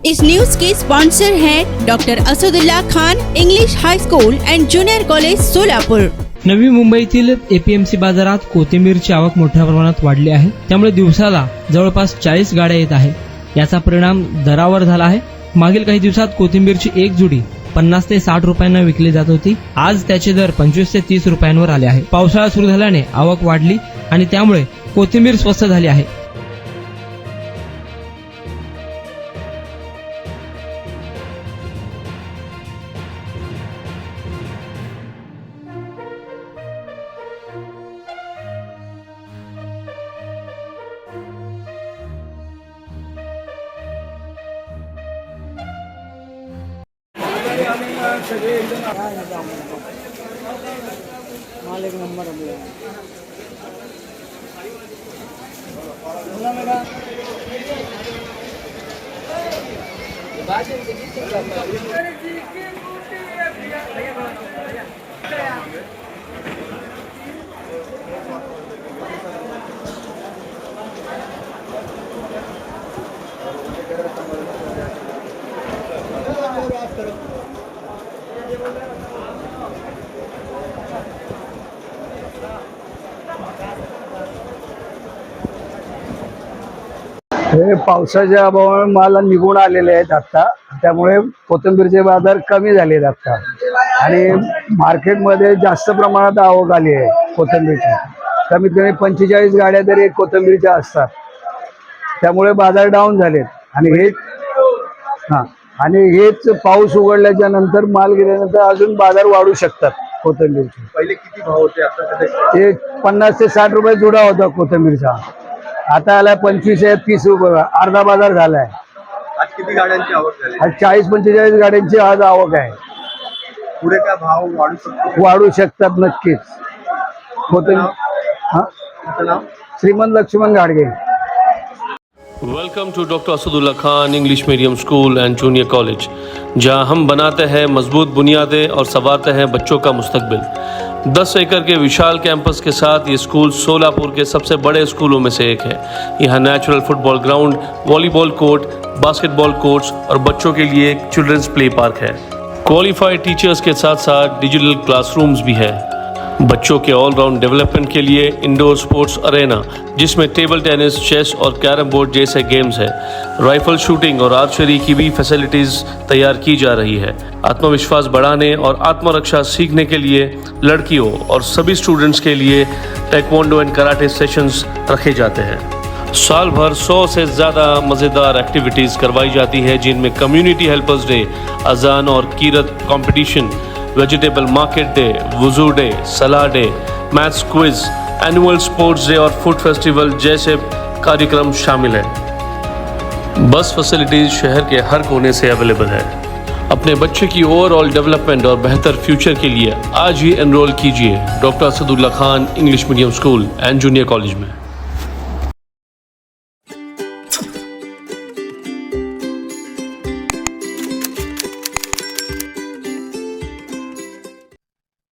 इस news के sponsor हैं doctor Asadullah Khan English high school and junior college Solapur. नवी मुंबईतील एपीएमसी बाजारात कोथिंबीरची आवक मोठ्या प्रमाणात वाढली आहे। त्यामुळे दिवसाला जवळपास 40 गाड्या येत आहे। याचा परिणाम दरावर झाला आहे। मागील काही दिवसात कोथिंबीरची एक जुडी 50 ते 60 रुपयांना विकली जात होती। आज त्याचे दर 25 ते 30 रुपयांवर आले आहे। पावसाळा सुरू झाल्याने आवक वाढली आणि त्यामुळे कोथिंबीर स्वस्त झाली आहे। माल एक नंबर हे पावसाच्या अभावामुळे माल निघून आलेले आहेत आता, त्यामुळे कोथिंबीरचे बाजार कमी झाले आहेत आता आणि मार्केटमध्ये जास्त प्रमाणात आवक आली आहे कोथिंबीरची। कमीत कमी 45 गाड्या तरी कोथिंबीरच्या असतात, त्यामुळे बाजार डाऊन झालेत आणि हेच पाऊस उघडल्याच्या नंतर माल गेल्यानंतर अजून बाजार वाढू शकतात कोथिंबीरचे। पहिले किती भाव होते आता? ते 50 ते 60 रुपये जुडा होता कोथिंबीरचा, आता आला 25 ते 30 रुपये, अर्धा बाजार झालाय। आज किती गाड्यांची आवक झाली? आज 40-45 गाड्यांची आज आवक आहे। पुढे काय भाव वाढू शकतो? वाढू शकतात नक्कीच। Shrimant Laxman Gadge. Welcome to doctor Asadullah Khan English medium school and junior college, जहां हम बनाते हैं मजबूत बुनियादें और संवारते हैं बच्चों का मुस्तकबिल। 10 एकड़ के विशाल कैंपस के साथ ये स्कूल सोलापुर के सबसे बड़े स्कूलों में से एक है। यहाँ natural football ground, volleyball court, basketball courts और बच्चों के लिए एक चिल्ड्रंस प्ले पार्क है। क्वालिफाइड टीचर्स के साथ साथ डिजिटल क्लासरूम्स भी है। बच्चों के ऑलराउंड डेवलपमेंट के लिए इंडोर स्पोर्ट्स अरेना, जिसमें टेबल टेनिस, चेस और कैरम बोर्ड जैसे गेम्स है। राइफल शूटिंग और आर्चरी की भी फैसिलिटीज तैयार की जा रही है। आत्मविश्वास बढ़ाने और आत्मरक्षा सीखने के लिए लड़कियों और सभी स्टूडेंट्स के लिए टेक्वांडो एंड कराटे सेशंस रखे जाते हैं। साल भर 100 से ज़्यादा मज़ेदार एक्टिविटीज़ करवाई जाती है, जिनमें कम्युनिटी हेल्पर्स डे, अजान और कीरत कंपटीशन, वेजिटेबल मार्केट डे, वुजू डे, सलाह day, maths quiz, annual sports day और फूड फेस्टिवल जैसे कार्यक्रम शामिल हैं। बस फैसिलिटीज शहर के हर कोने से अवेलेबल है। अपने बच्चे की ओवरऑल डेवलपमेंट और बेहतर फ्यूचर के लिए आज ही एनरोल कीजिए doctor Asadullah Khan English medium school and junior college में।